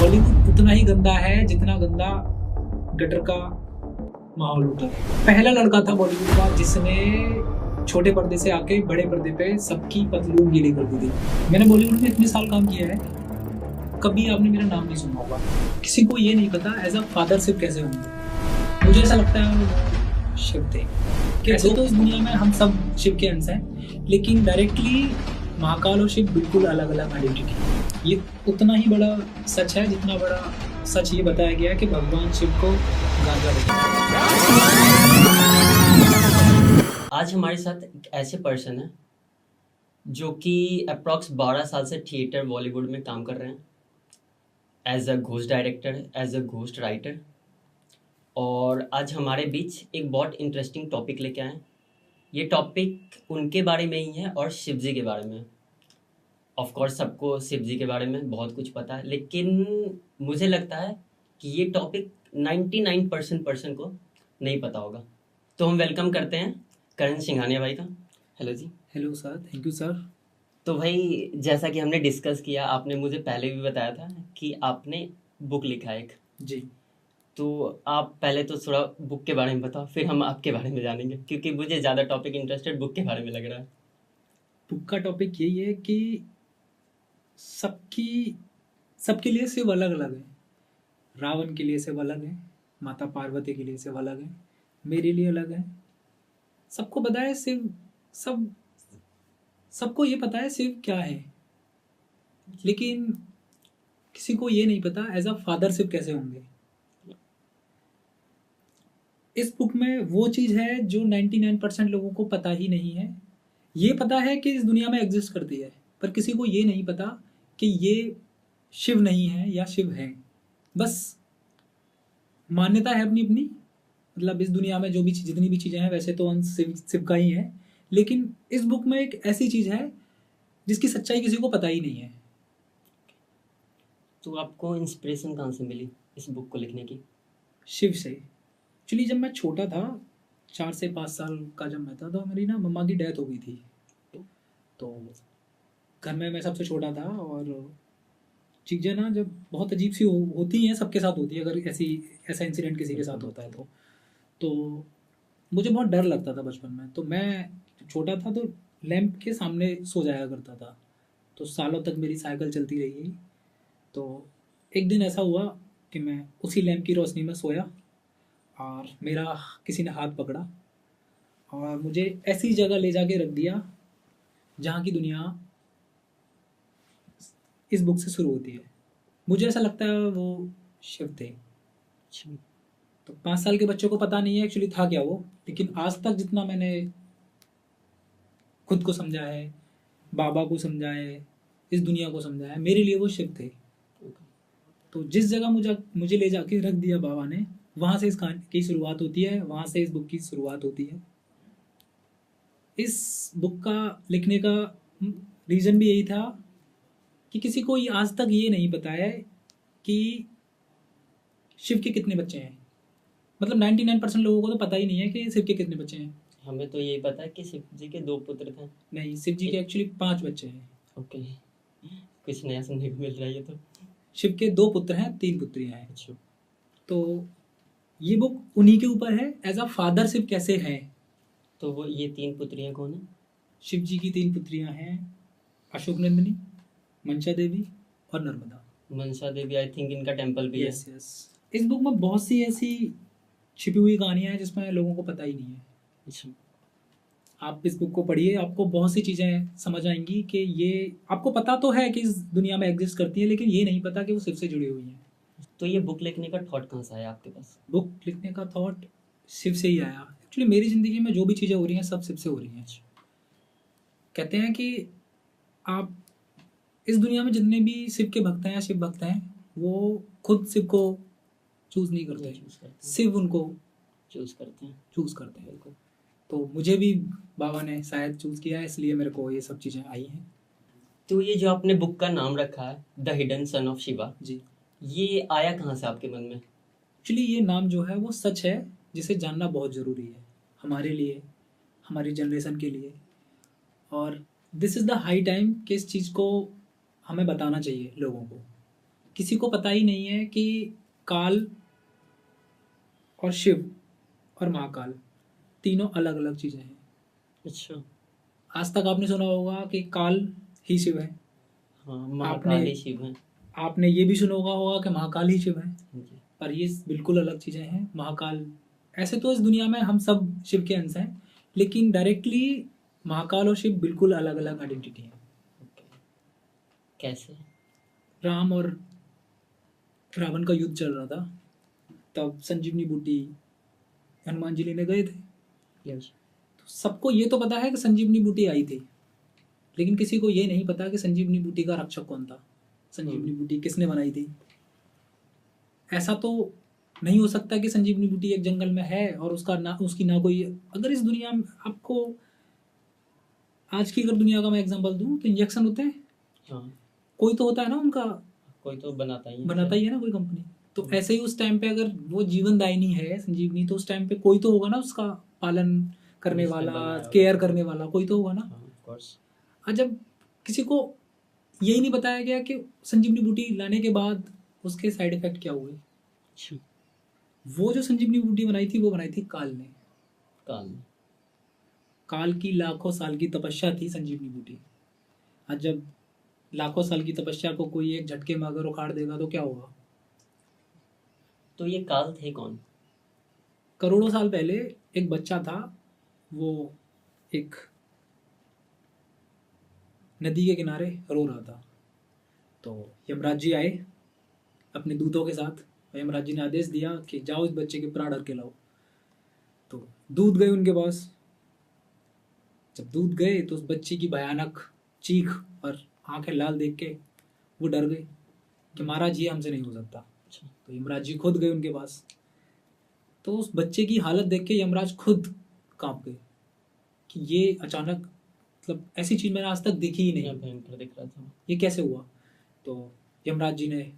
बॉलीवुड उतना ही गंदा है जितना गंदा गटर का माहौल होता है। पहला लड़का था बॉलीवुड का जिसने छोटे पर्दे से आके बड़े पर्दे पे सबकी पतलून गीली कर दी थी। मैंने बॉलीवुड में इतने साल काम किया है, कभी आपने मेरा नाम नहीं सुना होगा। किसी को ये नहीं पता एज अ फादर शिव कैसे होंगे। मुझे ऐसा लगता है वो शिव थे। कैसे तो इस दुनिया में हम सब शिव के अंश हैं, लेकिन डायरेक्टली महाकाल और शिव बिल्कुल अलग अलग आइडेंटिटी। ये उतना ही बड़ा सच है जितना बड़ा सच ये बताया गया है कि भगवान शिव को गांजा देते आज हमारे साथ एक ऐसे पर्सन है जो कि अप्रॉक्स 12 साल से थिएटर बॉलीवुड में काम कर रहे हैं as a ghost director, as a ghost writer. और आज हमारे बीच एक बहुत इंटरेस्टिंग टॉपिक लेके आए हैं। ये टॉपिक उनके बारे में ही है और शिव जी के बारे में है। ऑफ कोर्स सबको शिव जी के बारे में बहुत कुछ पता है, लेकिन मुझे लगता है कि ये टॉपिक 99% पर्सन को नहीं पता होगा। तो हम वेलकम करते हैं करण सिंघानिया भाई का। Hello ji. Hello sir, thank you sir. तो भाई जैसा कि हमने डिस्कस किया, आपने मुझे पहले भी बताया था कि आपने बुक लिखा है एक। जी, तो आप पहले तो थोड़ा बुक के बारे में बताओ, फिर हम आपके बारे में जानेंगे, क्योंकि मुझे ज़्यादा टॉपिक इंटरेस्टेड बुक के बारे में लग रहा है। बुक का टॉपिक यही है कि सबकी सबके लिए शिव अलग अलग है। रावण के लिए शिव अलग है, माता पार्वती के लिए शिव अलग है, मेरे लिए अलग है। सबको पता है शिव, सब सबको ये पता है शिव क्या है, लेकिन किसी को ये नहीं पता एज अ फादर शिव कैसे होंगे। इस बुक में वो चीज़ है जो 99% लोगों को पता ही नहीं है। ये पता है कि इस दुनिया में एग्जिस्ट करती है, पर किसी को ये नहीं पता कि ये शिव नहीं है या शिव है। बस मान्यता है अपनी अपनी, मतलब इस दुनिया में जो भी जितनी भी चीज़ें हैं वैसे तो अंश शिव शिव का ही है, लेकिन इस बुक में एक ऐसी चीज़ है जिसकी सच्चाई किसी को पता ही नहीं है। तो आपको इंस्पिरेशन कहाँ से मिली इस बुक को लिखने की? शिव से। एक्चुअली जब मैं छोटा था, 4 से 5 साल का जब मैं था, तो मेरी ना मम्मा की डेथ हो गई थी। तो घर में मैं सबसे छोटा था, और चीज़ें ना जब बहुत अजीब सी होती हैं, सबके साथ होती है अगर ऐसा इंसिडेंट किसी के साथ होता है तो मुझे बहुत डर लगता था बचपन में। तो मैं जब छोटा था तो लैंप के सामने सो जाया करता था। तो सालों तक मेरी साइकिल चलती रही। तो एक दिन ऐसा हुआ कि मैं उसी लैंप की रोशनी में सोया, और मेरा किसी ने हाथ पकड़ा और मुझे ऐसी जगह ले जाके रख दिया जहाँ की दुनिया इस बुक से शुरू होती है। मुझे ऐसा लगता है वो शिव थे। तो 5 साल के बच्चों को पता नहीं है एक्चुअली था क्या वो, लेकिन आज तक जितना मैंने खुद को समझा है, बाबा को समझा है, इस दुनिया को समझा है, मेरे लिए वो शिव थे। तो जिस जगह मुझे ले जाके रख दिया बाबा ने, वहाँ से इस कहानी की शुरुआत होती है, वहाँ से इस बुक की शुरुआत होती है। इस बुक का लिखने का रीज़न भी यही था कि किसी को आज तक ये नहीं पता है कि शिव के कितने बच्चे हैं। मतलब 99% लोगों को तो पता ही नहीं है कि शिव के कितने बच्चे हैं। हमें तो यही पता है कि शिव जी के 2 पुत्र थे। नहीं, शिव जी के एक्चुअली 5 बच्चे हैं। ओके, कुछ नया सुनने को मिल रहा है ये तो। शिव के 2 पुत्र हैं, 3 पुत्रियां हैं। अच्छा। तो ये बुक उन्हीं के ऊपर है, एज अ फादर शिव कैसे है। तो वो ये 3 पुत्रियां कौन है? शिव जी की 3 पुत्रियां हैं, अशोक नंदिनी, मंशा देवी और नर्मदा। मनसा देवी, आई थिंक इनका टेम्पल भी है। Yes yes. इस बुक में बहुत सी ऐसी छिपी हुई कहानियां हैं जिसमें लोगों को पता ही नहीं है। अच्छा। आप इस बुक को पढ़िए, आपको बहुत सी चीज़ें समझ आएंगी कि ये आपको पता तो है कि इस दुनिया में एग्जिस्ट करती है, लेकिन ये नहीं पता कि वो शिव से जुड़ी हुई हैं। तो ये बुक लिखने का थॉट कहाँ से आया आपके पास? बुक लिखने का थॉट शिव से ही आया। एक्चुअली मेरी ज़िंदगी में जो भी चीज़ें हो रही हैं सब शिव से हो रही हैं। कहते हैं कि आप इस दुनिया में जितने भी शिव के भक्त हैं या शिव भक्त हैं, वो खुद शिव को चूज़ नहीं करते, शिव उनको चूज़ करते हैं। चूज़ करते हैं। बिल्कुल। तो मुझे भी बाबा ने शायद चूज़ किया है, इसलिए मेरे को ये सब चीज़ें आई हैं। तो ये जो आपने बुक का नाम रखा है the hidden son of Shiva, जी, ये आया कहाँ से आपके मन में? एक्चुअली ये नाम जो है वो सच है जिसे जानना बहुत ज़रूरी है हमारे लिए, हमारी जनरेशन के लिए। और this is the high time कि इस चीज़ को हमें बताना चाहिए लोगों को। किसी को पता ही नहीं है कि काल और शिव और महाकाल तीनों अलग अलग चीज़ें हैं। अच्छा। आज तक आपने सुना होगा कि काल ही शिव है। हाँ, आपने महाकाल ही शिव है। आपने ये भी सुना होगा कि महाकाल ही शिव है। जी। पर ये बिल्कुल अलग चीज़ें हैं। महाकाल, ऐसे तो इस दुनिया में हम सब शिव के अंश हैं, लेकिन डायरेक्टली महाकाल और शिव बिल्कुल अलग अलग आइडेंटिटी हैं। ओके। कैसे? राम और रावण का युद्ध चल रहा था, तब संजीवनी बूटी हनुमान जी लेने गए थे। यस। तो सबको ये तो पता है कि संजीवनी बूटी आई थी, लेकिन किसी को ये नहीं पता कि संजीवनी बूटी का रक्षक कौन था, संजीवनी बूटी किसने बनाई थी। ऐसा तो नहीं हो सकता कि संजीवनी बूटी एक जंगल में है और उसकी ना कोई, अगर इस दुनिया में आपको आज की अगर दुनिया का मैं एग्जांपल दूं तो इंजेक्शन होते हैं, हाँ, कोई तो होता है ना उनका, कोई तो बनाता ही है। बनाता ही है ना कोई कंपनी। तो ऐसे ही उस टाइम पे अगर वो जीवनदायिनी है संजीवनी, तो उस टाइम पे कोई तो होगा ना उसका पालन करने जिसने वाला, बनाया होगा। केयर करने वाला कोई तो होगा ना। हाँ, ऑफ कोर्स। और जब किसी को यही नहीं बताया गया कि संजीवनी बूटी लाने के बाद उसके साइड इफेक्ट क्या हुए। अच्छा। वो जो संजीवनी बूटी बनाई थी वो बनाई थी काल ने। काल में। काल की लाखों साल की तपस्या थी संजीवनी बूटी। आज जब लाखों साल की तपस्या को कोई एक झटके में अगर उखाड़ देगा तो क्या होगा। तो ये काल थे कौन? करोड़ों साल पहले एक बच्चा था, वो एक नदी के किनारे रो रहा था। तो यमराज जी आए अपने दूतों के साथ, और यमराज जी ने आदेश दिया कि जाओ इस बच्चे के प्राण हर के लाओ। तो दूत गए उनके पास। जब दूत गए तो उस बच्चे की भयानक चीख और आंखें लाल देख के वो डर गए कि महाराज ये हमसे नहीं हो सकता। अच्छा। तो यमराज जी खुद गए उनके पास। तो उस बच्चे की हालत देख के यमराज खुद कांप गए कि ये अचानक, मतलब ऐसी चीज मैंने आज तक देखी ही यह नहीं, भयंकर दिख रहा था। ये कैसे हुआ। तो यमराज जी ने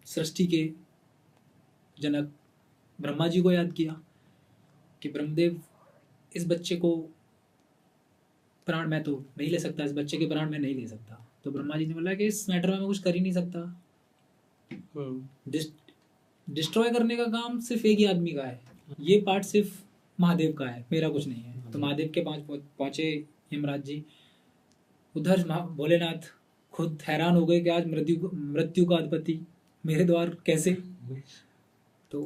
सृष्टि के जनक ब्रह्मा जी को याद किया कि ब्रह्मदेव, इस बच्चे को प्राण मैं तो नहीं ले सकता, इस बच्चे के प्राण मैं नहीं ले सकता। तो ब्रह्मा जी ने बोला कि इस मैटर में मैं कुछ कर ही नहीं सकता। डिस्ट्रॉय करने का काम सिर्फ एक ही आदमी का है, ये पार्ट सिर्फ महादेव का है, मेरा कुछ नहीं है। तो महादेव के पास पहुंचे यमराज जी। उधर भोलेनाथ खुद हैरान हो गए कि आज मृत्यु का अधिपति मेरे द्वार कैसे। तो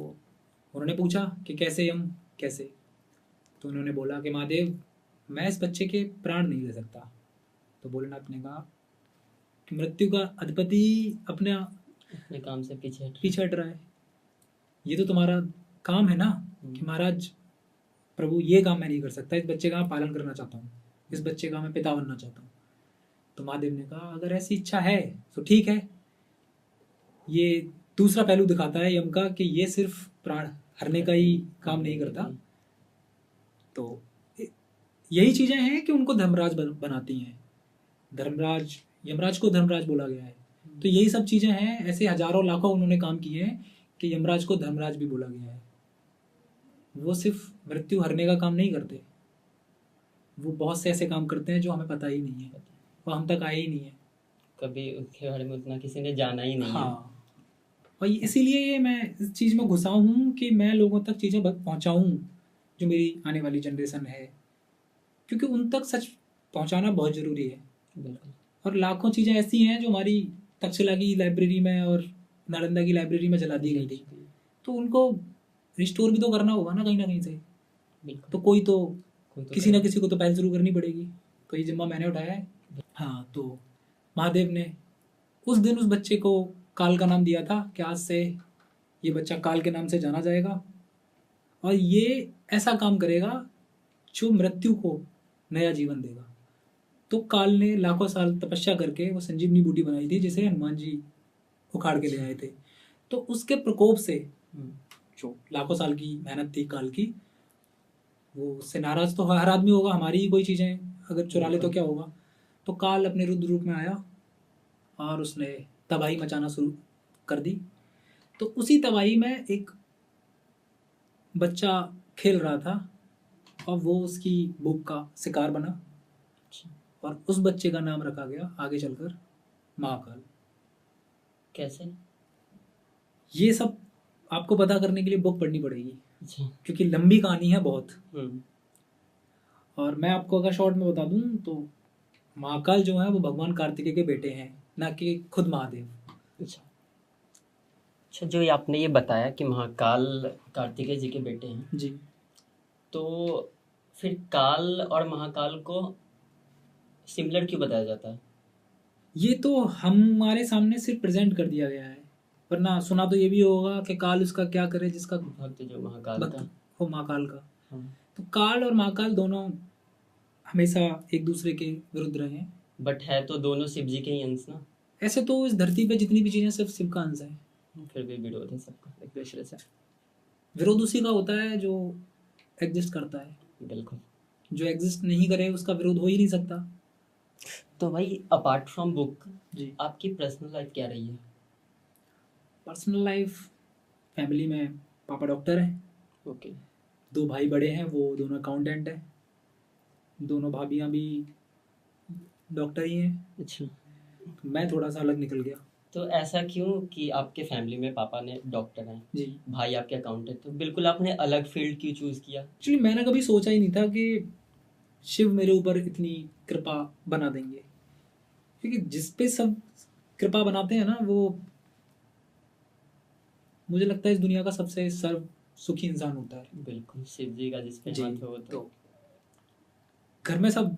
उन्होंने पूछा कि कैसे यम, कैसे। तो उन्होंने बोला कि महादेव मैं इस बच्चे के प्राण नहीं ले सकता। तो भोलेनाथ ने कहा कि मृत्यु का अधिपति अपने काम से पीछे हट रहा है, ये तो तुम्हारा काम है ना कि महाराज प्रभु ये काम मैं नहीं कर सकता, इस बच्चे का मैं पालन करना चाहता हूँ, इस बच्चे का मैं पिता बनना चाहता हूँ। तो महादेव ने कहा अगर ऐसी इच्छा है तो ठीक है। ये दूसरा पहलू दिखाता है यम का कि ये सिर्फ प्राण हरने का ही काम नहीं करता। तो यही चीजें हैं कि उनको धर्मराज बनाती हैं। धर्मराज, यमराज को धर्मराज बोला गया है। तो यही सब चीजें हैं, ऐसे हजारों लाखों उन्होंने काम किए हैं कि यमराज को धर्मराज भी बोला गया है। वो सिर्फ मृत्यु हरने का काम नहीं करते, वो बहुत से ऐसे काम करते हैं जो हमें पता ही नहीं है, वो हम तक आए ही नहीं है, कभी उसके बारे में उतना किसी ने जाना ही नहीं है। हाँ। और इसीलिए ये मैं इस चीज़ में घुसा हूँ कि मैं लोगों तक चीज़ें पहुँचाऊँ जो मेरी आने वाली जनरेशन है, क्योंकि उन तक सच पहुँचाना बहुत ज़रूरी है। बिल्कुल। और लाखों चीज़ें ऐसी हैं जो हमारी तक्षशिला की लाइब्रेरी में और नालंदा की लाइब्रेरी में जला दी गई थी, तो उनको रिस्टोर भी तो करना होगा ना कहीं से। बिल्कुल। तो कोई तो किसी ना करेगा। किसी को तो पहल शुरू करनी पड़ेगी। तो ये जिम्मा मैंने उठाया है। हाँ, तो महादेव ने उस दिन उस बच्चे को काल का नाम दिया था कि आज से ये बच्चा काल के नाम से जाना जाएगा और ये ऐसा काम करेगा जो मृत्यु को नया जीवन देगा। तो काल ने लाखों साल तपस्या करके वो संजीवनी बूटी बनाई थी जिसे हनुमान जी उखाड़ के ले आए थे। तो उसके प्रकोप से जो लाखों साल की मेहनत थी काल की, वो उससे नाराज तो हर आदमी होगा, हमारी ही कोई चीजें अगर चुरा ले तो क्या होगा। तो काल अपने रुद्र रूप में आया और उसने तबाही मचाना शुरू कर दी। तो उसी तबाही में एक बच्चा खेल रहा था और वो उसकी भूख का शिकार बना और उस बच्चे का नाम रखा गया आगे चलकर महाकाल। कैसे? ये सब आपको पता करने के लिए बुक पढ़नी पड़ेगी, अच्छा। क्योंकि लंबी कहानी है बहुत। हम्म। और मैं आपको अगर शॉर्ट में बता दूं तो महाकाल जो है वो भगवान कार्तिकेय के बेटे हैं, ना कि खुद महादेव। अच्छा अच्छा, जो ये आपने ये बताया कि महाकाल कार्तिकेय जी के बेटे हैं, जी। तो फिर काल और महाकाल को सिमिलर क्यों बताया जाता है? ये तो हमारे सामने सिर्फ प्रेजेंट कर दिया गया है, वरना सुना तो ये भी होगा कि काल उसका क्या करे जिसका भक्त जो महाकाल भक्त का। हो महाकाल का। हाँ। तो काल और महाकाल दोनों हमेशा एक दूसरे के विरुद्ध रहे हैं। बट है तो दोनों शिव जी के ही अंश ना। ऐसे तो इस धरती पे जितनी भी चीजें सिर्फ शिव का अंश है। फिर भी विरोध है सबका एक दूसरे से। विरोध उसी का होता है जो एग्जिस्ट करता है, बिल्कुल। जो एग्जिस्ट नहीं करे उसका विरोध हो ही नहीं सकता। तो भाई अपार्ट फ्रॉम बुक जी। आपकी पर्सनल लाइफ क्या रही है? पर्सनल लाइफ, फैमिली में पापा डॉक्टर हैं, ओके। 2 भाई बड़े हैं, वो दोनों अकाउंटेंट हैं, दोनों भाभियां भी डॉक्टर ही हैं। अच्छा। तो मैं थोड़ा सा अलग निकल गया। तो ऐसा क्यों कि आपके फैमिली में पापा ने डॉक्टर हैं, जी। भाई आपके अकाउंटेंट, तो बिल्कुल आपने अलग फील्ड क्यों चूज किया? एक्चुअली मैंने कभी सोचा ही नहीं था कि शिव मेरे ऊपर इतनी कृपा बना देंगे, क्योंकि जिस पे सब कृपा बनाते हैं ना, वो मुझे लगता है इस दुनिया का सबसे सर्व सुखी इंसान होता है। बिल्कुल, शिव जी का जिस पे जी। हाथ हो तो घर में सब,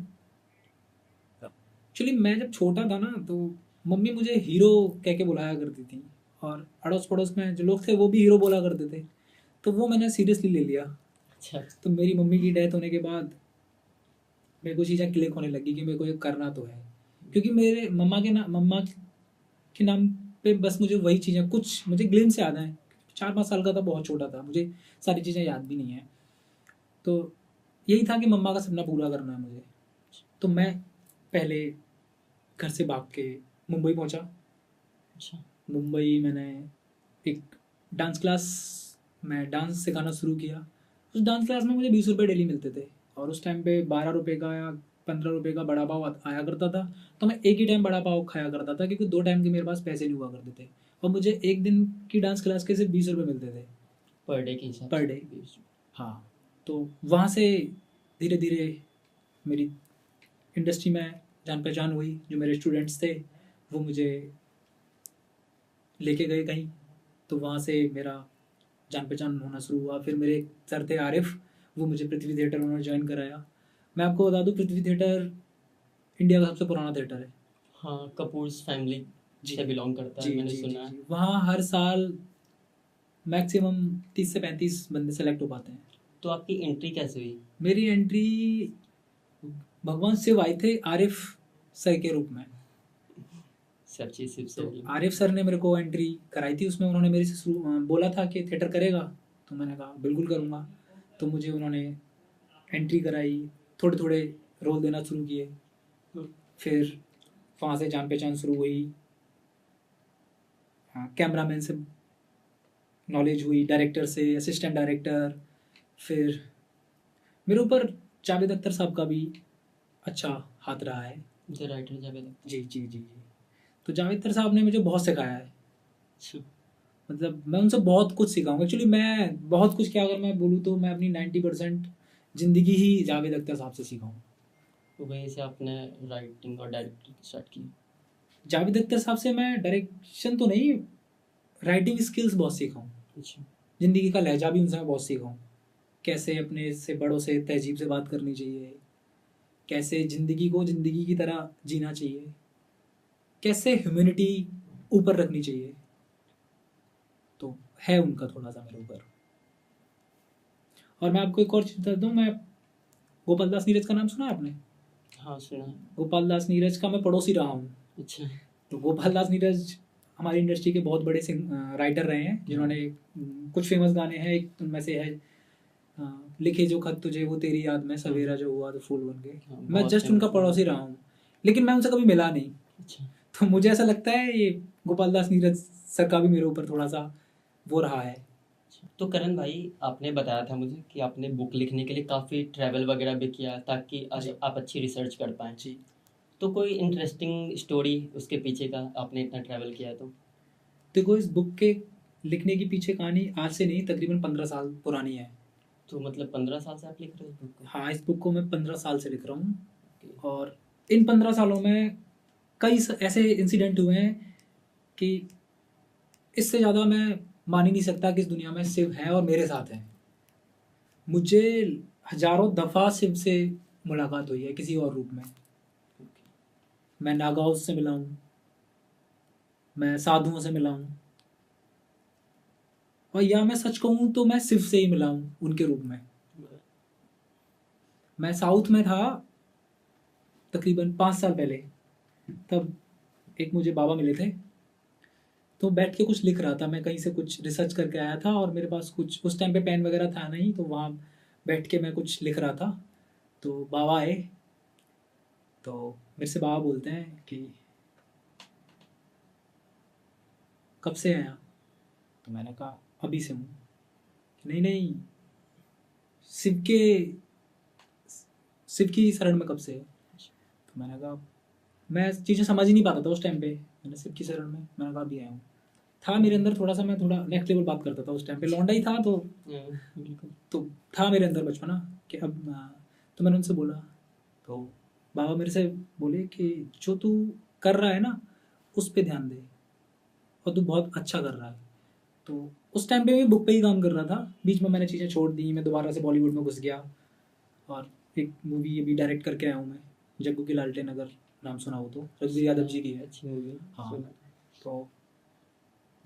एक्चुअली मैं जब छोटा था ना तो मम्मी मुझे हीरो कह के बुलाया करती थी, और अड़ोस पड़ोस में जो लोग थे वो भी हीरो बोला करते थे, तो वो मैंने सीरियसली ले लिया। अच्छा। तो मेरी मम्मी की डेथ होने के बाद मेरे को चीज़ें क्लिक होने लगी कि मेरे को ये करना तो है, क्योंकि मेरे मम्मा के नाम पे बस मुझे वही चीज़ें कुछ मुझे ग्लिम्स याद हैं। 4-5 साल का था, बहुत छोटा था, मुझे सारी चीज़ें याद भी नहीं है। तो यही था कि मम्मा का सपना पूरा करना है मुझे। तो मैं पहले घर से भाग के मुंबई पहुंचा। अच्छा। मुंबई मैंने एक डांस क्लास में डांस सिखाना शुरू किया। उस डांस क्लास में मुझे 20 रुपये डेली मिलते थे, और उस टाइम पे 12 रुपये का या 15 रुपये का बड़ा पाव आया करता था। तो मैं एक ही टाइम बड़ा पाव खाया करता था, क्योंकि 2 टाइम के मेरे पास पैसे नहीं हुआ करते थे, और मुझे एक दिन की डांस क्लास के सिर्फ 20 रुपये मिलते थे पर डे के हिसाब पर से डे। 20। हाँ, तो वहाँ से धीरे धीरे मेरी इंडस्ट्री में जान पहचान हुई। जो मेरे स्टूडेंट्स थे वो मुझे लेके गए कहीं, तो वहाँ से मेरा जान पहचान होना शुरू हुआ। फिर मेरे एक सर थे आरिफ, वो मुझे पृथ्वी थिएटर उन्होंने ज्वाइन कराया। मैं आपको बता दूँ, पृथ्वी थिएटर इंडिया का सबसे पुराना थिएटर है। हाँ, कपूर्स फैमिली जी से बिलोंग करता है, जी मैंने जी जी सुना है। जी। वहाँ हर साल मैक्सिमम 30 से 35 बंदे सेलेक्ट हो पाते हैं। तो आपकी एंट्री कैसे हुई? मेरी एंट्री भगवान शिव आए थे आरिफ सर के रूप में। सब चीज़ शिव से तो हुई। आरिफ सर ने मेरे को एंट्री कराई थी उसमें। उन्होंने मेरे से बोला था कि थिएटर करेगा, तो मैंने कहा बिल्कुल करूँगा। तो मुझे उन्होंने एंट्री कराई, थोड़े थोड़े रोल देना शुरू किए। फिर वहाँ से जान पहचान शुरू हुई। हाँ, कैमरामैन से नॉलेज हुई, डायरेक्टर से, असिस्टेंट डायरेक्टर। फिर मेरे ऊपर जावेद अख्तर साहब का भी अच्छा हाथ रहा है। जो राइटर जावेद अख्तर। जी जी जी जी। तो जावेद अख्तर साहब ने मुझे बहुत सिखाया है। अच्छा। मतलब मैं उनसे बहुत कुछ सीखा हूँ। एक्चुअली मैं बहुत कुछ, क्या अगर मैं बोलूँ तो मैं अपनी 90% ज़िंदगी ही जावेद अख्तर साहब से सीखा हूँ। तो वहीं से आपने राइटिंग और डायरेक्टिंग स्टार्ट की? जावेद अख्तर साहब से मैं डायरेक्शन तो नहीं, राइटिंग स्किल्स बहुत सीखा हूँ। अच्छा। ज़िंदगी का लहजा भी उनसे मैं बहुत सीखा हूँ। कैसे अपने से बड़ों से तहजीब से बात करनी चाहिए, कैसे ज़िंदगी को ज़िंदगी की तरह जीना चाहिए, कैसे ह्यूमैनिटी ऊपर रखनी चाहिए। तो है उनका थोड़ा सा मेरे ऊपर। और मैं आपको एक और चीज़ बता दूँ, मैं गोपाल दास नीरज का नाम सुना है आपने? हाँ, सुना है। गोपाल दास नीरज का मैं पड़ोसी रहा हूँ। अच्छा। तो गोपाल दास नीरज हमारी इंडस्ट्री के बहुत बड़े राइटर रहे हैं, जिन्होंने कुछ फेमस गाने हैं। एक उनमें से है लिखे जो खत तुझे वो तेरी याद में, सवेरा जो हुआ तो फूल बन गए। हाँ, मैं बहुत जस्ट उनका famous पड़ोसी रहा हूँ, लेकिन मैं उनसे कभी मिला नहीं। अच्छा। तो मुझे ऐसा लगता है ये गोपाल दास नीरज सर का भी मेरे ऊपर थोड़ा सा वो रहा है। तो करण भाई, आपने बताया था मुझे कि आपने बुक लिखने के लिए काफ़ी ट्रैवल वगैरह भी किया ताकि जी। आप अच्छी रिसर्च कर पाएँ। जी। तो कोई इंटरेस्टिंग स्टोरी उसके पीछे का, आपने इतना ट्रैवल किया है तो? देखो, इस बुक के लिखने की पीछे कहानी आज से नहीं, तकरीबन 15 साल पुरानी है। तो मतलब 15 साल से आप लिख रहे हो इस बुक को? हाँ, इस बुक को मैं 15 साल से लिख रहा हूँ। Okay. और इन 15 सालों में कई ऐसे इंसिडेंट हुए हैं कि इससे ज़्यादा मैं मान ही नहीं सकता कि इस दुनिया में शिव है और मेरे साथ है। मुझे हजारों दफ़ा शिव से मुलाकात हुई है किसी और रूप में। Okay. मैं नागाओं से मिला हूँ, मैं साधुओं से मिला हूँ, और या मैं सच कहूँ तो मैं शिव से ही मिला हूँ उनके रूप में। मैं साउथ में था तकरीबन 5 साल पहले, तब एक मुझे बाबा मिले थे। तो बैठ के कुछ लिख रहा था, मैं कहीं से कुछ रिसर्च करके आया था और मेरे पास कुछ उस टाइम पे पेन वगैरह था नहीं, तो वहाँ बैठ के मैं कुछ लिख रहा था। तो बाबा आए, तो मेरे से बाबा बोलते हैं कि कब से हैं आप? तो मैंने कहा अभी से हूँ। नहीं नहीं, शिव के शिव की शरण में कब से है? तो मैंने कहा, मैं चीज़ें समझ ही नहीं पाता था उस टाइम पे। मैंने शिव की शरण में, मैंने कहा अभी आया हूँ। था मेरे अंदर थोड़ा सा, मैं थोड़ा नेक्स्ट लेवल बात करता था उस टाइम पे, लौंडा ही था तो बिल्कुल। तो था मेरे अंदर बचपना कि अब तो मैंने उनसे बोला। तो बाबा मेरे से बोले कि जो तू कर रहा है ना, उस पे ध्यान दे, और तू बहुत अच्छा कर रहा है। तो उस टाइम पे मैं बुक पे ही काम कर रहा था, बीच में मैंने चीज़ें छोड़ दी, मैं दोबारा से बॉलीवुड में घुस गया और एक मूवी अभी डायरेक्ट करके आया हूँ मैं, जग्गू की लालटेन, अगर नाम सुना हो तो, रघुवीर यादव जी की है। अच्छी मूवी। हाँ। तो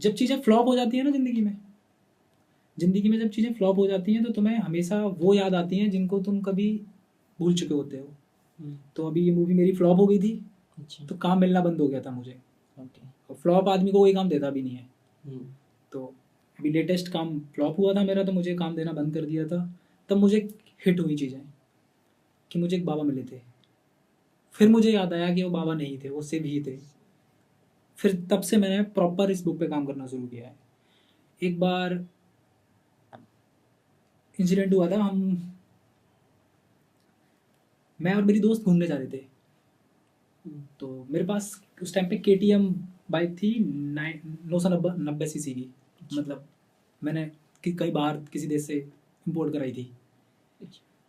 जब चीज़ें फ्लॉप हो जाती हैं ना ज़िंदगी में जब चीज़ें फ्लॉप हो जाती हैं तो तुम्हें हमेशा वो याद आती हैं जिनको तुम कभी भूल चुके होते हो। तो अभी ये मूवी मेरी फ्लॉप हो गई थी, अच्छा। तो काम मिलना बंद हो गया था मुझे। ओके। और फ्लॉप आदमी को कोई काम देता भी नहीं है। हम्म। तो अभी लेटेस्ट काम फ्लॉप हुआ था मेरा, तो मुझे काम देना बंद कर दिया था। तब मुझे हिट हुई चीज़ें कि मुझे एक बाबा मिले थे। फिर मुझे याद आया कि वो बाबा नहीं थे, वो शिव ही थे। फिर तब से मैंने प्रॉपर इस बुक पे काम करना शुरू किया है। एक बार इंसिडेंट हुआ था, मैं और मेरी दोस्त घूमने जा रहे थे। तो मेरे पास उस टाइम पे KTM बाइक थी, 990 cc की। मतलब मैंने कई बार किसी देश से इंपोर्ट कराई थी।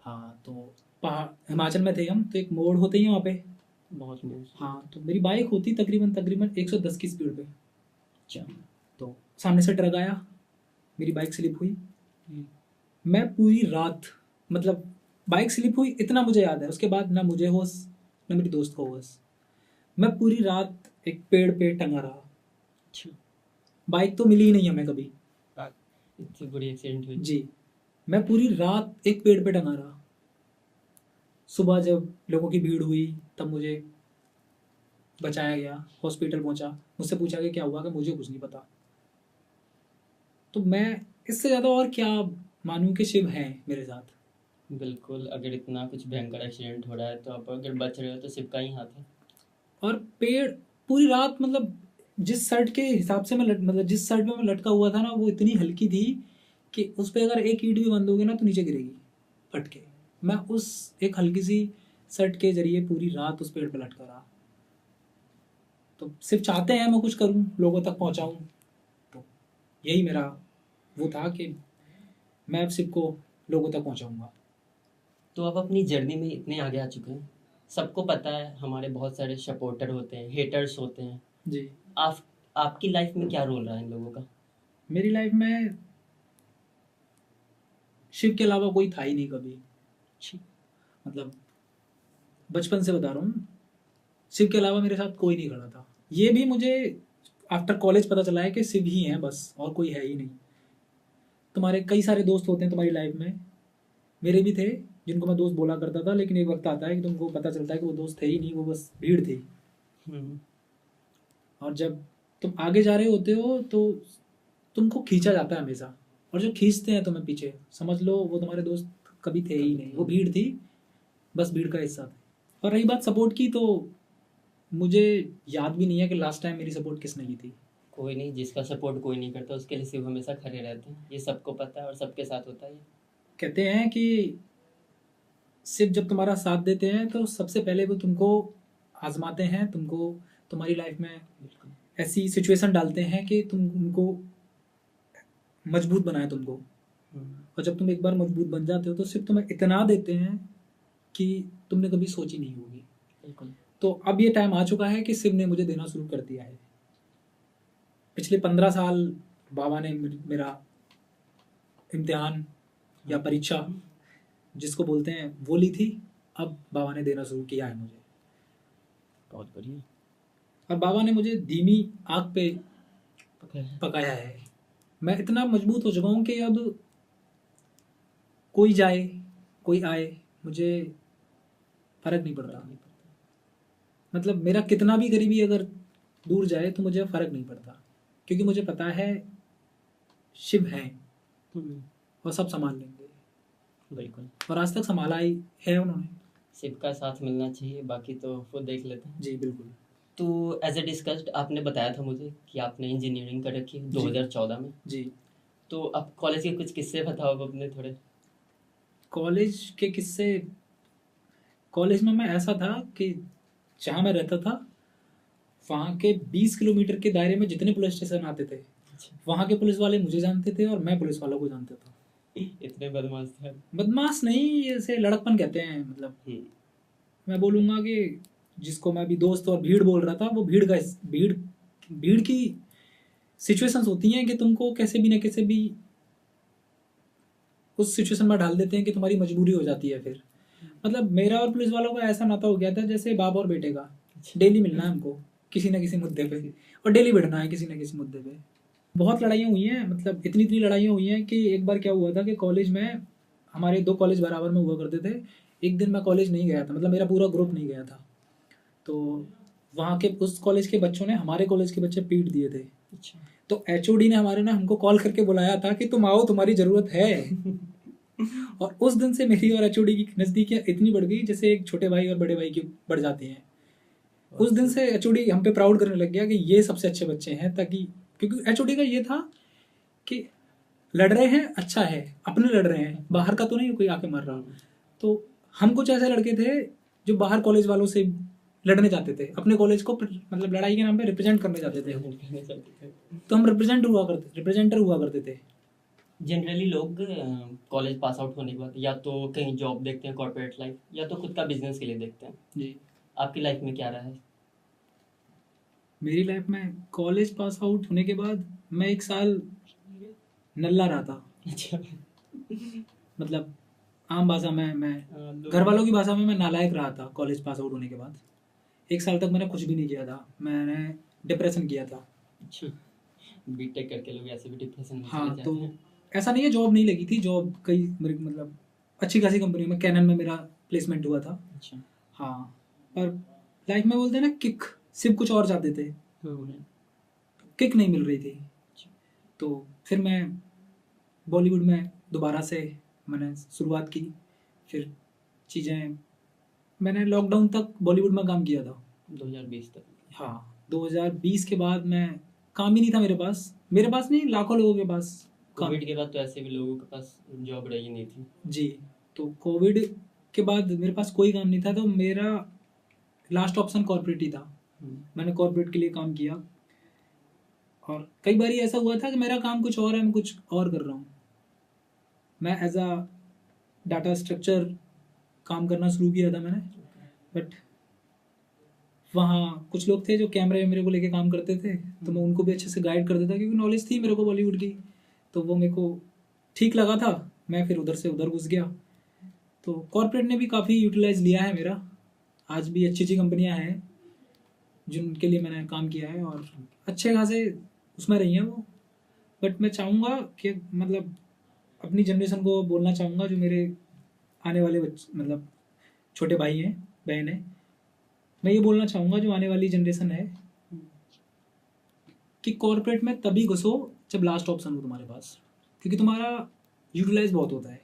हाँ, तो पहाड़ हिमाचल में थे हम, तो एक मोड़ होते ही वहाँ पे। बहुत न्यूज़। हाँ, तो मेरी बाइक होती तकरीबन तकरीबन 110 की स्पीड पे। अच्छा। तो सामने से ट्रक आया, मेरी बाइक स्लिप हुई। मैं पूरी रात, मतलब बाइक स्लिप हुई इतना मुझे याद है, उसके बाद ना मुझे होश ना मेरी दोस्त को होश। मैं पूरी रात एक पेड़ पे टंगा रहा। अच्छा। बाइक तो मिली ही नहीं हमें कभी। इतनी बुरी एक्सीडेंट हुई? जी, मैं पूरी रात एक पेड़ पे टंगा रहा। सुबह जब लोगों की भीड़ हुई तब मुझे बचाया गया, हॉस्पिटल पहुंचा, मुझसे पूछा कि क्या हुआ, कि मुझे कुछ नहीं पता। तो मैं इससे ज़्यादा और क्या मानूं कि शिव है मेरे साथ। बिल्कुल, अगर इतना कुछ भयंकर एक्सीडेंट हो रहा है तो आप अगर बच रहे हो तो सिर्फ का ही हाथ है। और पेड़ पूरी रात, मतलब जिस शर्ट के हिसाब से मतलब जिस शर्ट में मैं लटका हुआ था ना, वो इतनी हल्की थी कि उस पर अगर एक ईंट भी बंद होगी ना तो नीचे गिरेगी फट के। मैं उस एक हल्की सी शर्ट के जरिए पूरी रात उस पेड़ पे लटका रहा। तो सिर्फ चाहते हैं मैं कुछ करूं, लोगों तक पहुंचाऊं। तो यही मेरा वो था कि मैं अब सिर्फ को लोगों तक पहुंचाऊंगा। तो आप अपनी जर्नी में इतने आगे आ चुके हैं, सबको पता है हमारे बहुत सारे सपोर्टर होते हैं, हेटर्स होते हैं। जी, आप आपकी लाइफ में क्या रोल रहा है इन लोगों का? मेरी लाइफ में शिव के अलावा कोई था ही नहीं कभी। मतलब बचपन से बता रहा हूँ, शिव के अलावा मेरे साथ कोई नहीं खड़ा था। ये भी मुझे आफ्टर कॉलेज पता चला है कि शिव ही हैं बस, और कोई है ही नहीं। तुम्हारे कई सारे दोस्त होते हैं तुम्हारी लाइफ में, मेरे भी थे जिनको मैं दोस्त बोला करता था, लेकिन एक वक्त आता है कि तुमको पता चलता है कि वो दोस्त थे ही नहीं, वो बस भीड़ थी। हम्म। और जब तुम आगे जा रहे होते हो तो तुमको खींचा जाता है हमेशा, और जो खींचते हैं तुम्हें पीछे, समझ लो वो तुम्हारे दोस्त कभी थे ही नहीं, वो भीड़ थी, बस भीड़ का हिस्सा था। और रही बात सपोर्ट की, तो मुझे याद भी नहीं है कि लास्ट टाइम मेरी सपोर्ट किसने की थी। कोई नहीं, जिसका सपोर्ट कोई नहीं करता उसके लिए सिर्फ हमेशा खड़े रहते हैं, ये सबको पता है और सबके साथ होता है ये। कहते हैं कि सिर्फ जब तुम्हारा साथ देते हैं तो सबसे पहले वो तुमको आजमाते हैं तुमको, तुम्हारी लाइफ में बिल्कुल। ऐसी सिचुएशन डालते हैं कि तुम उनको मजबूत बनाए तुमको। और जब तुम एक बार मजबूत बन जाते हो तो सिर्फ तुम्हें इतना देते हैं कि तुमने कभी सोची नहीं होगी। बिल्कुल। तो अब ये टाइम आ चुका है कि शिव ने मुझे देना शुरू कर दिया है। पिछले 15 साल बाबा ने मेरा इम्तिहान या परीक्षा जिसको बोलते हैं वो ली थी। अब बाबा ने देना शुरू किया है मुझे। बहुत बढ़िया। और बाबा ने मुझे धीमी आग पे पकड़ पकाया है। मैं इतना मजबूत हो चुका हूँ कि अब कोई जाए कोई आए मुझे फर्क नहीं पड़ता। मतलब मेरा कितना भी गरीबी अगर दूर जाए तो मुझे फर्क नहीं पड़ता, क्योंकि मुझे पता है शिव हैं और सब संभाल लेंगे। बिल्कुल। और आज तक संभाला ही है उन्होंने। शिव का साथ मिलना चाहिए, बाकी तो खुद देख लेते हैं। जी बिल्कुल। तो एज ए डिस्कस्ड आपने बताया था मुझे कि आपने इंजीनियरिंग कर रखी है 2014 में। जी। तो अब कॉलेज के कुछ किस्से बताओ अब अपने थोड़े। कॉलेज के किस्से, कॉलेज में मैं ऐसा था कि जहाँ मैं रहता था वहाँ के 20 किलोमीटर के दायरे में जितने पुलिस स्टेशन आते थे वहाँ के पुलिस वाले मुझे जानते थे और मैं पुलिस वालों को जानता था। इतने बदमाश थे। बदमाश नहीं, ऐसे लड़कपन कहते हैं। मतलब मैं बोलूँगा कि जिसको मैं अभी दोस्त और भीड़ बोल रहा था, वो भीड़ की सिचुएशंस होती हैं कि तुमको कैसे भी ना कैसे भी उस सिचुएशन में डाल देते हैं कि तुम्हारी मजबूरी हो जाती है फिर। मतलब मेरा और पुलिस वालों का ऐसा नाता हो गया था जैसे बाप और बेटे का। डेली मिलना है हमको किसी ना किसी मुद्दे पे, और डेली बैठना है किसी ना किसी मुद्दे पे। बहुत लड़ाइयाँ हुई हैं, मतलब इतनी लड़ाइयाँ हुई हैं कि एक बार क्या हुआ था कि कॉलेज में हमारे 2 कॉलेज बराबर में हुआ करते थे। एक दिन मैं कॉलेज नहीं गया था, मतलब मेरा पूरा ग्रुप नहीं गया था। तो वहाँ के उस कॉलेज के बच्चों ने हमारे कॉलेज के बच्चे पीट दिए थे। अच्छा। तो एचओडी ने हमारे ना हमको कॉल करके बुलाया था कि तुम आओ, तुम्हारी ज़रूरत है। और उस दिन से मेरी और एचओडी की नज़दीकियाँ इतनी बढ़ गई जैसे एक छोटे भाई और बड़े भाई की बढ़ जाती हैं। उस दिन से एचओडी हम पे प्राउड करने लग गया कि ये सबसे अच्छे बच्चे हैं, ताकि क्योंकि एचओडी का ये था कि लड़ रहे हैं अच्छा है, अपने लड़ रहे हैं, बाहर का तो नहीं कोई आके मार रहा। तो हम कुछ ऐसे लड़के थे जो बाहर कॉलेज वालों से लड़ने जाते थे, अपने कॉलेज को मतलब लड़ाई के नाम पे रिप्रेजेंट करने जाते थे। तो हम रिप्रेजेंटर हुआ करते थे। जनरली लोग कॉलेज पास आउट होने के बाद या तो कहीं जॉब देखते हैं कॉर्पोरेट लाइफ, या तो खुद का बिजनेस के लिए देखते हैं। जी। आपकी लाइफ में क्या रहा है? मेरी लाइफ में कॉलेज पास आउट होने के बाद मैं 1 साल नल्ला रहा था। अच्छा। मतलब आम भाषा में मैं घर वालों की भाषा में मैं नालायक रहा था। कॉलेज पास आउट होने के बाद 1 साल तक मैंने कुछ भी नहीं किया था, मैंने डिप्रेशन किया था। अच्छा। बीटेक करके लोग ऐसे भी डिप्रेशन में हाँ, चले तो जाते हैं। ऐसा नहीं है जॉब नहीं लगी थी, जॉब कई मतलब अच्छी खासी कंपनी में, कैनन में मेरा प्लेसमेंट हुआ था। अच्छा। हाँ, पर लाइफ में बोलते हैं ना किक, सिर्फ कुछ और चाहते थे, किक नहीं मिल रही थी। तो फिर मैं बॉलीवुड में दोबारा से मैंने शुरुआत की। फिर चीज़ें, मैंने लॉकडाउन तक बॉलीवुड में काम किया था 2020 तक। हाँ, 2020 के बाद मैं काम ही नहीं था मेरे पास नहीं, लाखों लोगों के पास काम। कोविड के बाद तो ऐसे भी लोगों के पास जॉब रही नहीं थी। जी, तो कोविड के बाद मेरे पास कोई काम नहीं था, तो मेरा लास्ट ऑप्शन कॉर्पोरेट ही था। मैंने कॉर्पोरेट के लिए काम किया, और कई बार ऐसा हुआ था कि मेरा काम कुछ और है, मैं कुछ और कर रहा हूँ। मैं एज अ डाटा स्ट्रक्चर काम करना शुरू किया था मैंने, बट वहाँ कुछ लोग थे जो कैमरे मेरे को लेके काम करते थे, तो मैं उनको भी अच्छे से गाइड कर देता क्योंकि नॉलेज थी मेरे को बॉलीवुड की। तो वो मेरे को ठीक लगा था, मैं फिर उधर से उधर घुस गया। तो कॉर्पोरेट ने भी काफ़ी यूटिलाइज लिया है मेरा। आज भी अच्छी अच्छी कंपनियां हैं जिनके लिए मैंने काम किया है, और अच्छे खासे उसमें रही हैं वो। बट मैं चाहूँगा कि मतलब अपनी जनरेशन को बोलना चाहूँगा, जो मेरे आने वाले मतलब छोटे भाई हैं, बहन हैं, मैं ये बोलना चाहूँगा जो आने वाली जनरेशन है कि कॉर्पोरेट में तभी घुसो जब लास्ट ऑप्शन हो तुम्हारे पास, क्योंकि तुम्हारा यूटिलाइज बहुत होता है।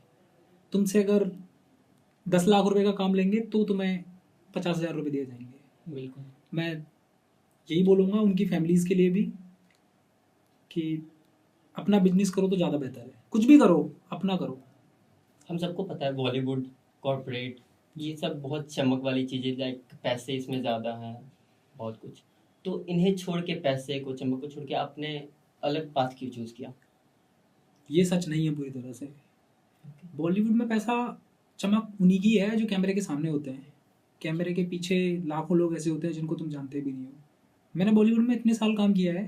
तुमसे अगर 10 लाख रुपए का काम लेंगे तो तुम्हें 50,000 रुपये दिए जाएंगे। बिल्कुल। मैं यही बोलूँगा उनकी फैमिलीज़ के लिए भी कि अपना बिजनेस करो तो ज़्यादा बेहतर है। कुछ भी करो, अपना करो। हम सबको पता है बॉलीवुड, कॉर्पोरेट, ये सब बहुत चमक वाली चीज़ें, लाइक पैसे इसमें ज़्यादा हैं, बहुत कुछ। तो इन्हें छोड़ के, पैसे को, चमक को छोड़ के आपने अलग पाथ क्यों चूज़ किया? ये सच नहीं है पूरी तरह से। बॉलीवुड में पैसा चमक उन्हीं की है जो कैमरे के सामने होते हैं। कैमरे के पीछे लाखों लोग ऐसे होते हैं जिनको तुम जानते भी नहीं हो। मैंने बॉलीवुड में इतने साल काम किया है,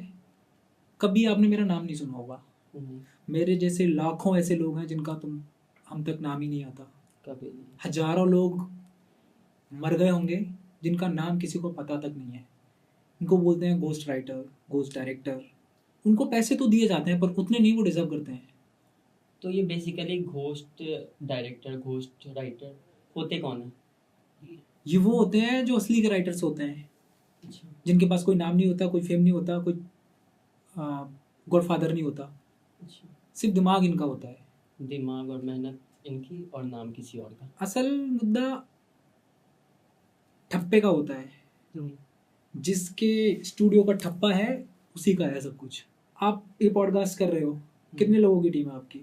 कभी आपने मेरा नाम नहीं सुना होगा। हम्म, मेरे जैसे लाखों ऐसे लोग हैं जिनका तुम हम तक नाम ही नहीं आता। कभी नहीं। हजारों लोग मर गए होंगे जिनका नाम किसी को पता तक नहीं है। उनको बोलते हैं घोस्ट राइटर, घोस्ट डायरेक्टर। उनको पैसे तो दिए जाते हैं पर उतने नहीं वो डिजर्व करते हैं। तो ये basically ghost director, ghost writer होते कौन है? ये वो होते हैं जो असली के राइटर्स होते हैं, अच्छा। जिनके पास कोई नाम नहीं होता, कोई फेम नहीं होता, कोई गॉडफादर नहीं होता। अच्छा, सिर्फ दिमाग इनका होता है। दिमाग और मेहनत इनकी और नाम किसी और का। असल मुद्दा ठप्पे का होता है। जिसके स्टूडियो का ठप्पा है उसी का है सब कुछ। आप ये पॉडकास्ट कर रहे हो, कितने लोगों की टीम है आपकी?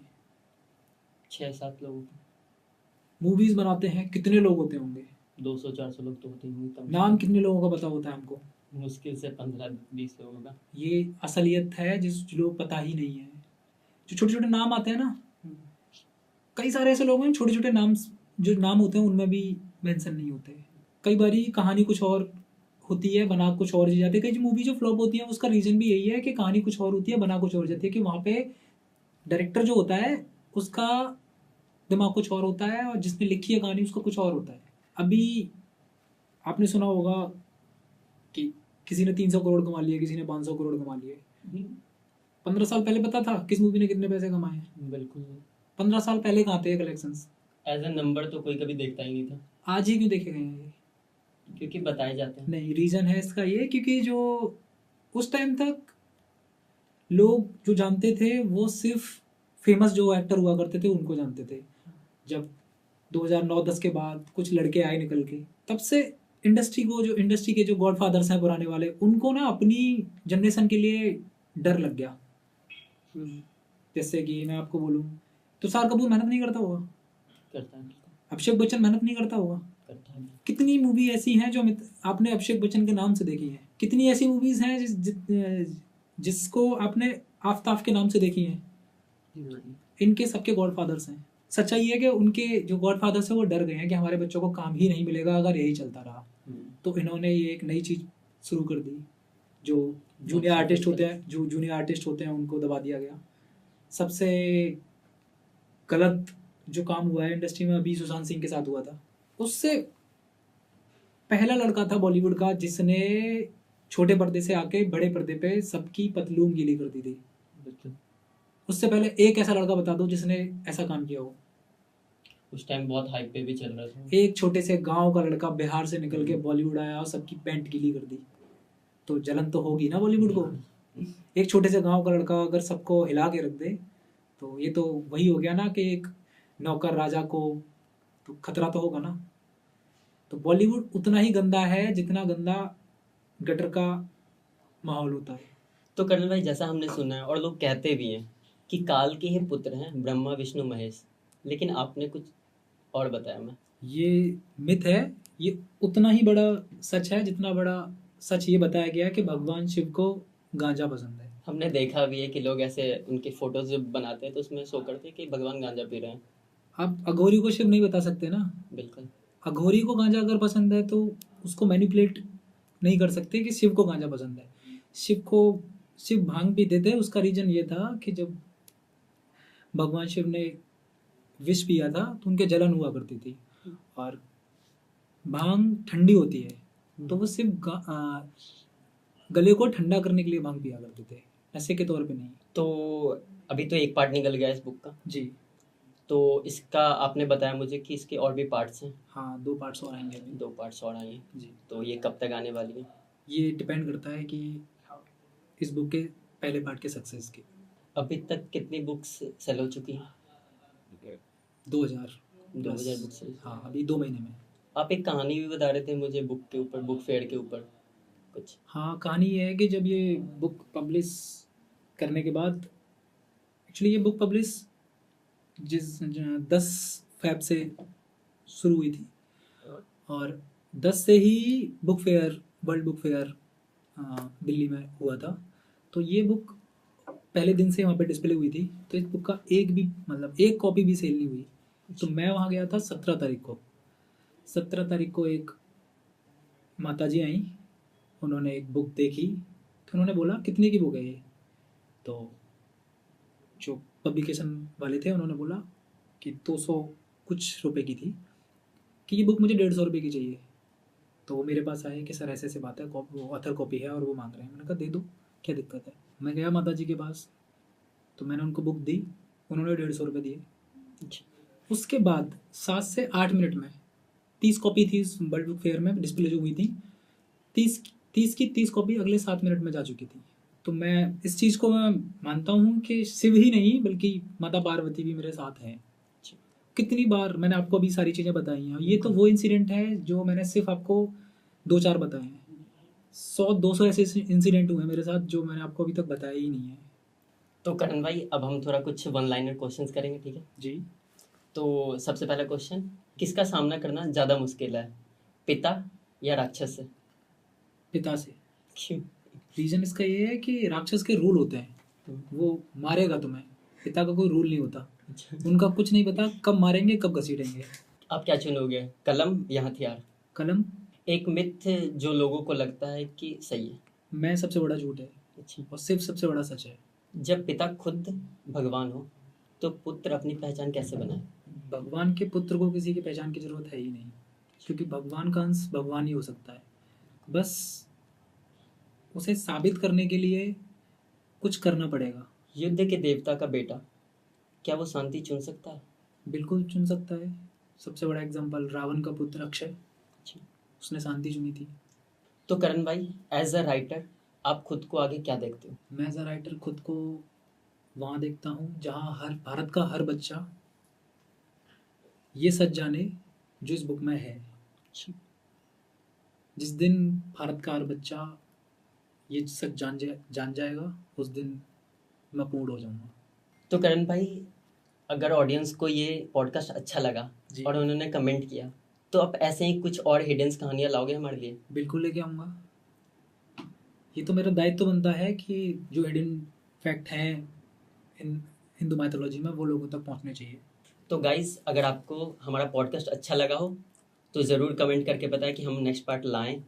6-7 लोगों का। मूवीज बनाते हैं, कितने लोग होते होंगे? 200-400 लोग तो होते ही होंगे कम से नाम कम। कितने लोगों का पता होता है हमको? मुश्किल से 15-20 लोगों का। ये असलियत है जिस लोग पता ही नहीं है। जो छोटे छोटे नाम आते हैं ना, कई सारे ऐसे लोग हैं छोटे छोटे नाम, जो नाम होते हैं उनमें भी मेंशन नहीं होते। कई बारी कहानी कुछ और होती है, बना कुछ और जाती है। कई मूवी जो फ्लॉप होती है उसका रीजन भी यही है कि कहानी कुछ और होती है, बना कुछ और जाती है। कि वहाँ पे डायरेक्टर जो होता है उसका दिमाग कुछ और होता है और जिसने लिखी है कहानी उसका कुछ और होता है। अभी आपने सुना होगा कि किसी ने 300 करोड़ कमा लिए, किसी ने 500 करोड़ कमा लिए। 15 साल पहले पता था किस मूवी ने कितने पैसे कमाए हैं? बिल्कुल। 15 साल पहले कहाँ थे कलेक्शंस? एज ए नंबर तो कोई कभी देखता ही नहीं था, आज ही क्यों देखे गए हैं ये? क्योंकि बताए जाते हैं। नहीं, रीजन है इसका ये, क्योंकि जो उस टाइम तक लोग जो जानते थे वो सिर्फ फेमस जो एक्टर हुआ करते थे उनको जानते थे। जब 2009-10 के बाद कुछ लड़के आए निकल के, तब से इंडस्ट्री के जो गॉडफादर्स हैं पुराने वाले, उनको ना अपनी जनरेशन के लिए डर लग गया। जैसे कि मैं आपको बोलूँ, तुषार कपूर मेहनत नहीं करता होगा, करता है, अभिषेक बच्चन मेहनत नहीं करता होगा। करता है। कितनी मूवी ऐसी हैं जो आपने अभिषेक बच्चन के नाम से देखी हैं? कितनी ऐसी मूवीज हैं जिसको आपने आफ्ताब के नाम से देखी हैं? नहीं। इनके सबके गॉडफादर्स हैं। सच्चाई है कि उनके जो गॉडफादर्स हैं वो डर गए हैं कि हमारे बच्चों को काम ही नहीं मिलेगा अगर यही चलता रहा। तो इन्होंने ये एक नई चीज़ शुरू कर दी। जो जूनियर आर्टिस्ट होते हैं उनको दबा दिया गया। सबसे गलत जो काम हुआ है इंडस्ट्री में अभी सुशांत सिंह के साथ हुआ था। उससे पहला लड़का था बॉलीवुड का जिसने छोटे पर्दे से आके बड़े पर्दे पे सबकी पतलून गीली कर दी थी। बिल्कुल। उससे पहले एक ऐसा लड़का बता दो जिसने ऐसा काम किया हो। उस टाइम बहुत हाइप पे भी चल रहा था। एक छोटे से गांव का लड़का बिहार से निकल के बॉलीवुड आया और सबकी पैंट गीली कर दी, तो जलन तो होगी ना बॉलीवुड को। एक छोटे से गांव का लड़का अगर सबको हिला के रख दे तो ये तो वही हो गया ना कि एक नौकर राजा को तो खतरा तो होगा ना। तो बॉलीवुड उतना ही गंदा है जितना गंदा गटर का माहौल होता है। तो कर्नल भाई, जैसा हमने सुना है और लोग कहते भी हैं कि काल के ही पुत्र हैं ब्रह्मा विष्णु महेश, लेकिन आपने कुछ और बताया। मैं ये मिथ है। ये उतना ही बड़ा सच है जितना बड़ा सच ये बताया गया है कि भगवान शिव को गांजा पसंद है। हमने देखा भी है कि लोग ऐसे उनके फोटोज जब बनाते हैं तो उसमें शो करते हैं कि भगवान गांजा पी रहे हैं। आप अघोरी को शिव नहीं बता सकते ना। बिल्कुल। अघोरी को गांजा अगर पसंद है तो उसको मैनिपुलेट नहीं कर सकते कि शिव को गांजा पसंद है। शिव भांग पीते थे। उसका रीजन ये था कि जब भगवान शिव ने विष पिया था तो उनके जलन हुआ करती थी और भांग ठंडी होती है तो वो सिर्फ गले को ठंडा करने के लिए भांग पिया करते थे, नशे के तौर पे नहीं। तो अभी तो एक पार्ट निकल गया इस बुक का। जी तो इसका आपने बताया मुझे कि इसके और भी पार्ट्स हैं। हाँ, 2 पार्ट्स और आएंगे अभी। 2 पार्ट्स और आएंगे जी। तो ये कब तक आने वाली है? ये डिपेंड करता है कि इस बुक के पहले पार्ट के सक्सेस के। अभी तक कितनी बुक्स सेल हो चुकी हैं? 2000 बुक्स सेल। हाँ, अभी 2 महीने में। आप एक कहानी भी बता रहे थे मुझे बुक के ऊपर, बुक फेयर के ऊपर कुछ। हाँ, कहानी ये है कि जब ये बुक पब्लिश करने के बाद, एक्चुअली ये बुक पब्लिश 10 फ़रवरी से शुरू हुई थी और 10 से ही book fair, world book fair Delhi में हुआ था। तो ये बुक पहले दिन से वहाँ पे डिस्प्ले हुई थी, तो इस बुक का एक भी मतलब एक कॉपी भी सेल नहीं हुई। तो मैं वहाँ गया था 17 तारीख को। 17 तारीख को एक माताजी आई, उन्होंने एक बुक देखी, तो उन्होंने बोला कितने की बुक है ये? तो जो पब्लिकेशन वाले थे उन्होंने बोला कि 200 कुछ रुपए की थी, कि ये बुक मुझे 150 रुपये की चाहिए। तो वो मेरे पास आए कि सर ऐसे ऐसे बात है, वो ऑथर कॉपी है और वो मांग रहे हैं। मैंने कहा दे दो, क्या दिक्कत है। मैं गया माता जी के पास, तो मैंने उनको बुक दी, उन्होंने 150 रुपये दिए। अच्छा। उसके बाद 7 से 8 मिनट में 30 कॉपी थी इस वर्ल्ड बुक फेयर में डिस्प्ले जो हुई थी, 30 की 30 कॉपी अगले 7 मिनट में जा चुकी थी। तो मैं इस चीज़ को मैं मानता हूँ कि शिव ही नहीं बल्कि माता पार्वती भी मेरे साथ हैं। कितनी बार मैंने आपको अभी सारी चीज़ें बताई हैं, ये तो वो इंसिडेंट है जो मैंने सिर्फ आपको 2-4 बताए हैं। 100-200 ऐसे इंसिडेंट हुए हैं मेरे साथ जो मैंने आपको अभी तक बताया ही नहीं है। तो करण भाई अब हम थोड़ा कुछ वन लाइनर क्वेश्चंस करेंगे, ठीक है? जी। तो सबसे पहला क्वेश्चन, किसका सामना करना ज़्यादा मुश्किल है, पिता या राक्षस से? पिता से। क्यों? रीज़न इसका ये है कि राक्षस के रूल होते हैं, हम्म। वो मारेगा तुम्हें। पिता का कोई रूल नहीं होता, अच्छा। उनका कुछ नहीं पता कब मारेंगे कब घसीटेंगे। आप क्या चुनोगे, कलम या हथियार? कलम। एक मिथ जो लोगों को लगता है कि सही है। मैं सबसे बड़ा झूठ है अच्छा। और सिर्फ सबसे बड़ा सच है। जब पिता खुद भगवान हो तो पुत्र अपनी पहचान कैसे बनाए? भगवान के पुत्र को किसी की पहचान की जरूरत है ही नहीं, क्योंकि भगवान का अंश भगवान ही हो सकता है। बस उसे साबित करने के लिए कुछ करना पड़ेगा। युद्ध के देवता का बेटा, क्या वो शांति चुन सकता है? बिल्कुल चुन सकता है। सबसे बड़ा एग्जाम्पल रावण का पुत्र अक्षय, अच्छा। उसने शांति चुनी थी। तो करण भाई एज अ राइटर आप खुद को आगे क्या देखते हो? मैं एज अ राइटर खुद को वहाँ देखता हूँ जहाँ हर भारत का हर बच्चा ये सच जाने जो इस बुक में है। अच्छा। जिस दिन भारत का हर बच्चा ये सच जान जाएगा, उस दिन मैं पूर्ण हो जाऊंगा। तो करण भाई अगर ऑडियंस को ये पॉडकास्ट अच्छा लगा जी। और उन्होंने कमेंट किया तो आप ऐसे ही कुछ और हिडन कहानियाँ लाओगे हमारे लिए? बिल्कुल लेके आऊँगा। ये तो मेरा दायित्व बनता है कि जो हिडन फैक्ट हैं इन हिंदू माइथोलॉजी में वो लोगों तक पहुँचने चाहिए। तो गाइज अगर आपको हमारा पॉडकास्ट अच्छा लगा हो तो ज़रूर कमेंट करके बताएं कि हम नेक्स्ट पार्ट लाएं,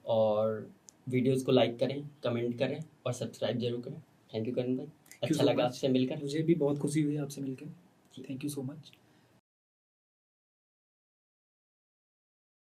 और वीडियोस को लाइक करें, कमेंट करें और सब्सक्राइब जरूर करें। थैंक यू करण भाई, अच्छा लगा आपसे मिलकर। मुझे भी बहुत खुशी हुई आपसे मिलकर। Thank you so much.